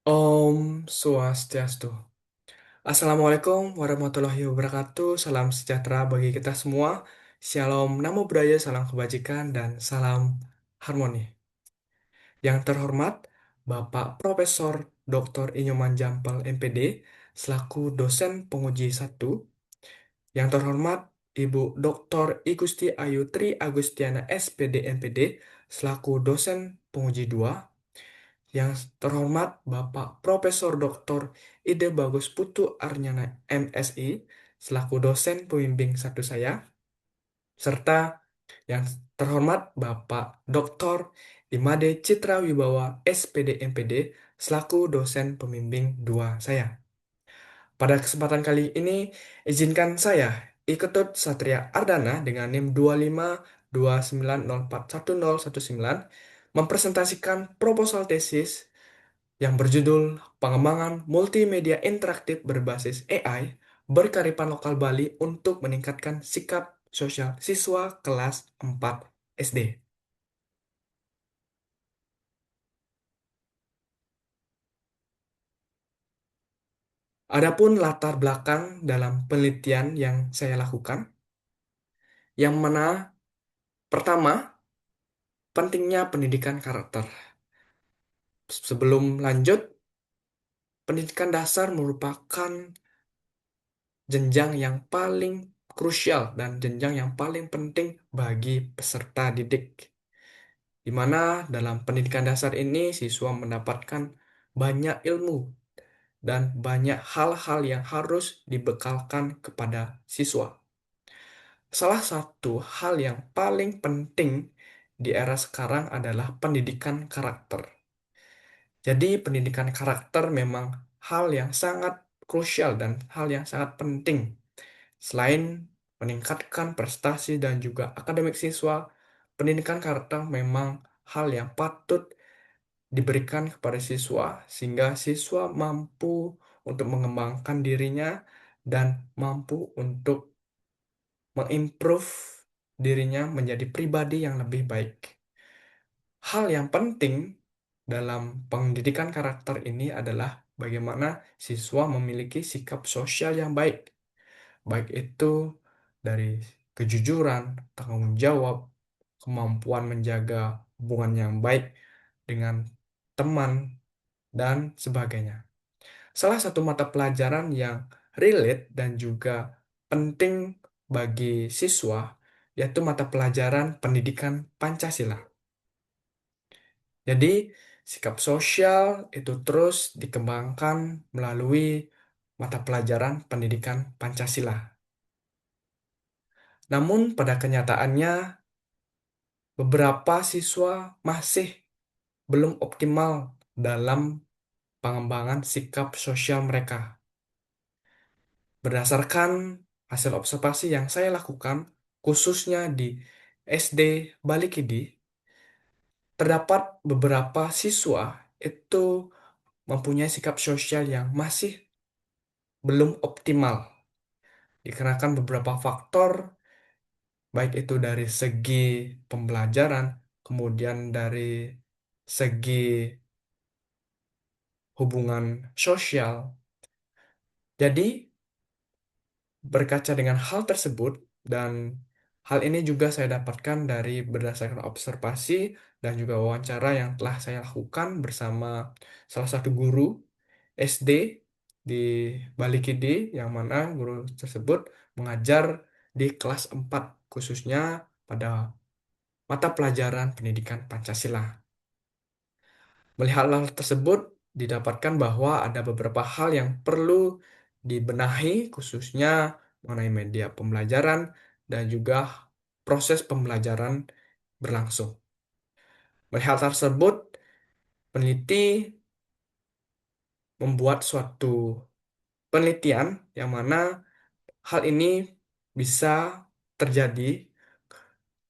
Om Swastiastu. Assalamualaikum warahmatullahi wabarakatuh. Salam sejahtera bagi kita semua. Shalom, Namo Buddhaya, salam kebajikan, dan salam harmoni. Yang terhormat, Bapak Profesor Dr. Inyoman Jampel, MPD, selaku dosen penguji 1. Yang terhormat, Ibu Dr. Igusti Ayu Tri Agustiana, SPD, MPD, selaku dosen penguji 2. Yang terhormat Bapak Profesor Dr. Ide Bagus Putu Arnyana, MSI, selaku dosen pembimbing 1 saya, serta yang terhormat Bapak Dr. Imade Citra Wibawa, SPD MPD, selaku dosen pembimbing 2 saya. Pada kesempatan kali ini, izinkan saya, Iketut Satria Ardana dengan NIM 25290411019, mempresentasikan proposal tesis yang berjudul Pengembangan Multimedia Interaktif Berbasis AI Berkearifan Lokal Bali untuk Meningkatkan Sikap Sosial Siswa Kelas 4 SD. Adapun latar belakang dalam penelitian yang saya lakukan, yang mana pertama, pentingnya pendidikan karakter. Sebelum lanjut, pendidikan dasar merupakan jenjang yang paling krusial dan jenjang yang paling penting bagi peserta didik, di mana dalam pendidikan dasar ini siswa mendapatkan banyak ilmu dan banyak hal-hal yang harus dibekalkan kepada siswa. Salah satu hal yang paling penting di era sekarang adalah pendidikan karakter. Jadi, pendidikan karakter memang hal yang sangat krusial dan hal yang sangat penting. Selain meningkatkan prestasi dan juga akademik siswa, pendidikan karakter memang hal yang patut diberikan kepada siswa sehingga siswa mampu untuk mengembangkan dirinya dan mampu untuk mengimprove dirinya menjadi pribadi yang lebih baik. Hal yang penting dalam pendidikan karakter ini adalah bagaimana siswa memiliki sikap sosial yang baik, baik itu dari kejujuran, tanggung jawab, kemampuan menjaga hubungan yang baik dengan teman, dan sebagainya. Salah satu mata pelajaran yang relate dan juga penting bagi siswa yaitu mata pelajaran pendidikan Pancasila. Jadi, sikap sosial itu terus dikembangkan melalui mata pelajaran pendidikan Pancasila. Namun, pada kenyataannya, beberapa siswa masih belum optimal dalam pengembangan sikap sosial mereka. Berdasarkan hasil observasi yang saya lakukan, khususnya di SD Balikidi, terdapat beberapa siswa itu mempunyai sikap sosial yang masih belum optimal, dikarenakan beberapa faktor, baik itu dari segi pembelajaran, kemudian dari segi hubungan sosial. Jadi, berkaca dengan hal tersebut, dan hal ini juga saya dapatkan dari berdasarkan observasi dan juga wawancara yang telah saya lakukan bersama salah satu guru SD di Balikidi, yang mana guru tersebut mengajar di kelas 4, khususnya pada mata pelajaran pendidikan Pancasila. Melihat hal tersebut, didapatkan bahwa ada beberapa hal yang perlu dibenahi, khususnya mengenai media pembelajaran dan juga proses pembelajaran berlangsung. Melihat hal tersebut, peneliti membuat suatu penelitian yang mana hal ini bisa terjadi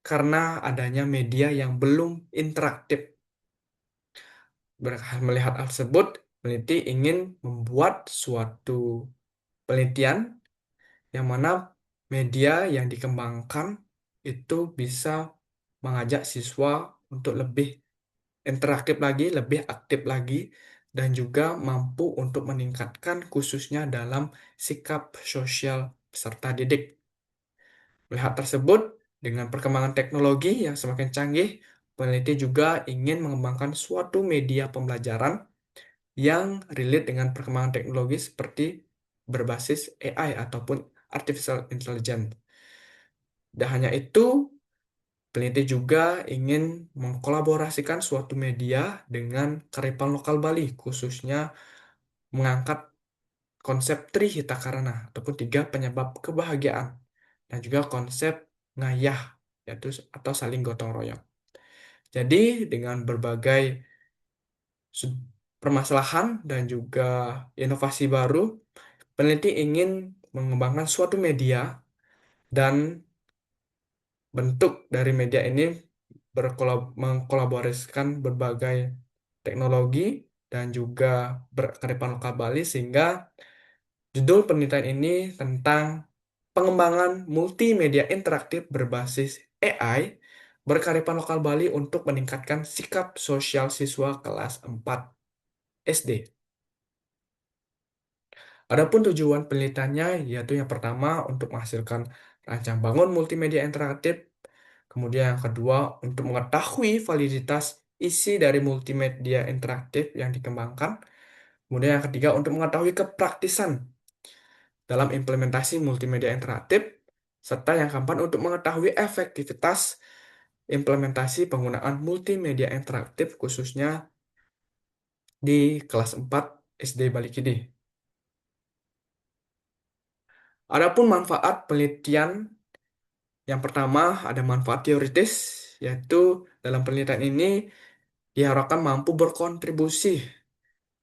karena adanya media yang belum interaktif. Melihat hal tersebut, peneliti ingin membuat suatu penelitian yang mana media yang dikembangkan itu bisa mengajak siswa untuk lebih interaktif lagi, lebih aktif lagi dan juga mampu untuk meningkatkan khususnya dalam sikap sosial peserta didik. Melihat tersebut, dengan perkembangan teknologi yang semakin canggih, peneliti juga ingin mengembangkan suatu media pembelajaran yang relate dengan perkembangan teknologi seperti berbasis AI ataupun artificial intelligence. Dan hanya itu, peneliti juga ingin mengkolaborasikan suatu media dengan kearifan lokal Bali, khususnya mengangkat konsep Trihita Karana ataupun tiga penyebab kebahagiaan dan juga konsep ngayah yaitu atau saling gotong royong. Jadi dengan berbagai sud- permasalahan dan juga inovasi baru, peneliti ingin mengembangkan suatu media dan bentuk dari media ini mengkolaborasikan berbagai teknologi dan juga berkearifan lokal Bali sehingga judul penelitian ini tentang pengembangan multimedia interaktif berbasis AI berkearifan lokal Bali untuk meningkatkan sikap sosial siswa kelas 4 SD. Adapun tujuan penelitiannya yaitu yang pertama untuk menghasilkan rancang bangun multimedia interaktif, kemudian yang kedua untuk mengetahui validitas isi dari multimedia interaktif yang dikembangkan, kemudian yang ketiga untuk mengetahui kepraktisan dalam implementasi multimedia interaktif, serta yang keempat untuk mengetahui efektivitas implementasi penggunaan multimedia interaktif khususnya di kelas 4 SD Balikidi. Adapun manfaat penelitian yang pertama ada manfaat teoritis, yaitu dalam penelitian ini diharapkan mampu berkontribusi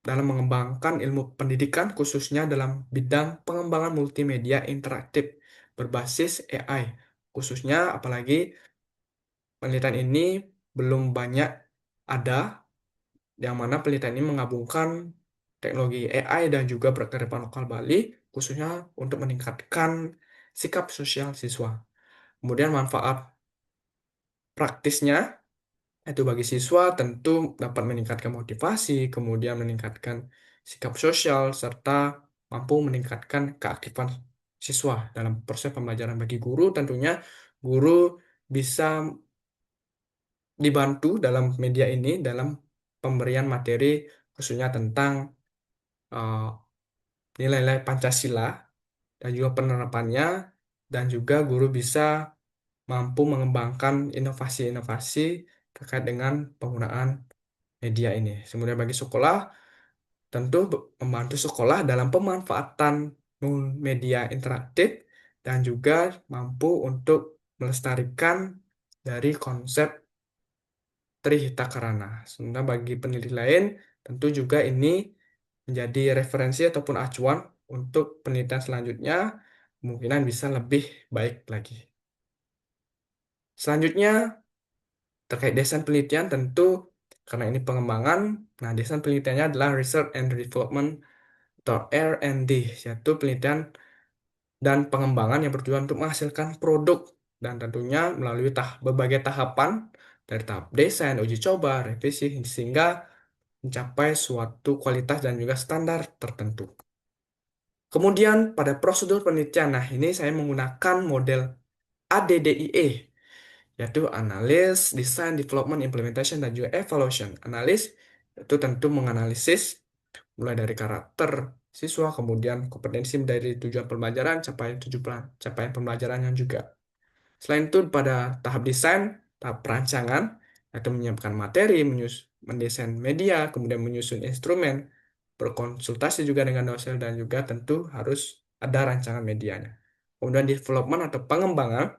dalam mengembangkan ilmu pendidikan khususnya dalam bidang pengembangan multimedia interaktif berbasis AI. Khususnya apalagi penelitian ini belum banyak ada yang mana penelitian ini menggabungkan teknologi AI dan juga berkearifan lokal Bali khususnya untuk meningkatkan sikap sosial siswa. Kemudian manfaat praktisnya itu bagi siswa tentu dapat meningkatkan motivasi, kemudian meningkatkan sikap sosial, serta mampu meningkatkan keaktifan siswa dalam proses pembelajaran. Bagi guru tentunya guru bisa dibantu dalam media ini dalam pemberian materi khususnya tentang eh, nilai-nilai Pancasila dan juga penerapannya, dan juga guru bisa mampu mengembangkan inovasi-inovasi terkait dengan penggunaan media ini. Kemudian bagi sekolah, tentu membantu sekolah dalam pemanfaatan media interaktif dan juga mampu untuk melestarikan dari konsep Trihita Karana. Sementara bagi peneliti lain, tentu juga ini menjadi referensi ataupun acuan untuk penelitian selanjutnya, kemungkinan bisa lebih baik lagi. Selanjutnya, terkait desain penelitian tentu karena ini pengembangan, nah desain penelitiannya adalah Research and Development atau R&D, yaitu penelitian dan pengembangan yang bertujuan untuk menghasilkan produk dan tentunya melalui berbagai tahapan dari tahap desain, uji coba, revisi sehingga mencapai suatu kualitas dan juga standar tertentu. Kemudian pada prosedur penelitian, nah ini saya menggunakan model ADDIE, yaitu Analysis, Design, Development, Implementation, dan juga Evaluation. Analis itu tentu menganalisis mulai dari karakter siswa, kemudian kompetensi dari tujuan pembelajaran, capaian pembelajaran yang juga. Selain itu, pada tahap desain, tahap perancangan, yaitu menyiapkan materi, mendesain media, kemudian menyusun instrumen, berkonsultasi juga dengan dosen, dan juga tentu harus ada rancangan medianya. Kemudian development atau pengembangan,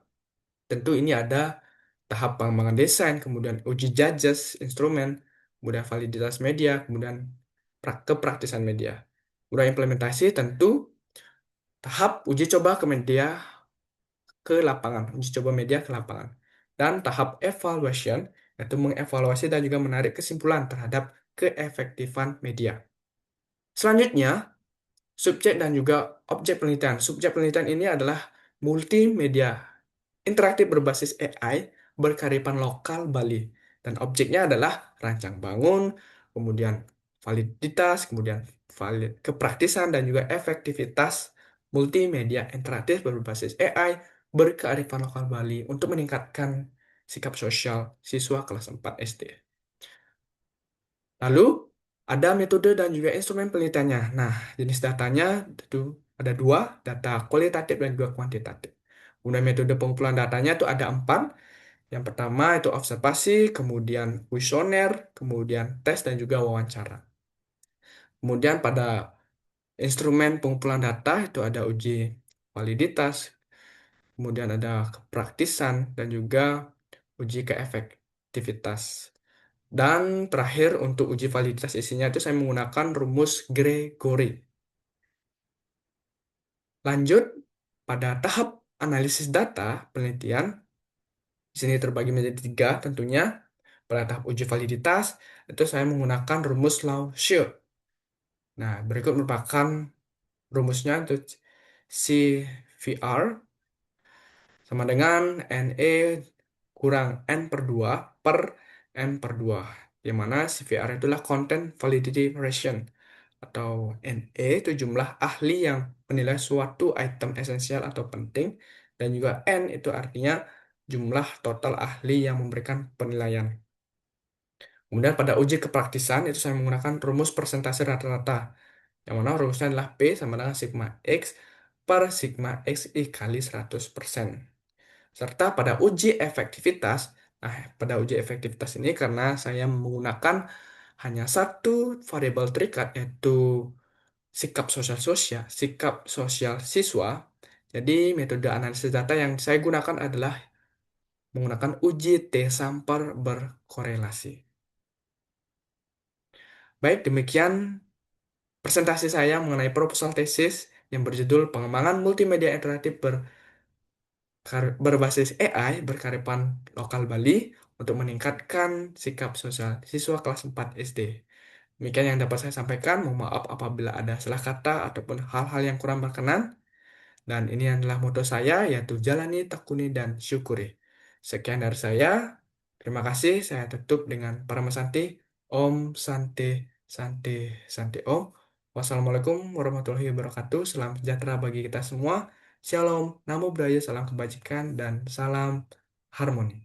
tentu ini ada tahap pengembangan desain, kemudian uji judges, instrumen, kemudian validitas media, kemudian kepraktisan media. Kemudian implementasi tentu tahap uji coba ke media ke lapangan, uji coba media ke lapangan. Dan tahap evaluation, yaitu mengevaluasi dan juga menarik kesimpulan terhadap keefektifan media. Selanjutnya, subjek dan juga objek penelitian. Subjek penelitian ini adalah multimedia interaktif berbasis AI berkearifan lokal Bali. Dan objeknya adalah rancang bangun, kemudian validitas, kemudian kepraktisan dan juga efektivitas multimedia interaktif berbasis AI berkearifan lokal Bali untuk meningkatkan sikap sosial siswa kelas 4 SD. Lalu ada metode dan juga instrumen penelitiannya. Nah, jenis datanya itu ada dua, data kualitatif dan juga kuantitatif. Kemudian metode pengumpulan datanya itu ada empat. Yang pertama itu observasi, kemudian kuesioner, kemudian tes dan juga wawancara. Kemudian pada instrumen pengumpulan data itu ada uji validitas, kemudian ada kepraktisan dan juga uji keefektivitas. Dan terakhir untuk uji validitas isinya itu saya menggunakan rumus Gregory. Lanjut pada tahap analisis data penelitian, di sini terbagi menjadi tiga tentunya. Pada tahap uji validitas itu saya menggunakan rumus Lawshire. Nah, berikut merupakan rumusnya untuk CVR sama dengan NE kurang N per 2 per N per 2. Yang mana CVR itulah Content Validity Ration. Atau NE itu jumlah ahli yang menilai suatu item esensial atau penting. Dan juga N itu artinya jumlah total ahli yang memberikan penilaian. Kemudian pada uji kepraktisan itu saya menggunakan rumus persentase rata-rata. Yang mana rumusnya adalah P sama dengan sigma X per sigma X dikali 100%. Serta pada uji efektivitas, nah pada uji efektivitas ini karena saya menggunakan hanya satu variabel terikat yaitu sikap sosial siswa. Jadi metode analisis data yang saya gunakan adalah menggunakan uji T-samper berkorelasi. Baik, demikian presentasi saya mengenai proposal tesis yang berjudul Pengembangan Multimedia Interaktif berbasis AI berkearifan lokal Bali untuk meningkatkan sikap sosial siswa kelas 4 SD. Demikian yang dapat saya sampaikan. Mohon maaf apabila ada salah kata ataupun hal-hal yang kurang berkenan. Dan ini adalah moto saya, yaitu jalani, tekuni, dan syukuri. Sekian dari saya. Terima kasih. Saya tutup dengan Paramasanti. Om Santi, Santi, Santi Om. Wassalamualaikum warahmatullahi wabarakatuh. Salam sejahtera bagi kita semua. Shalom, namo buddhaya, salam kebajikan, dan salam harmoni.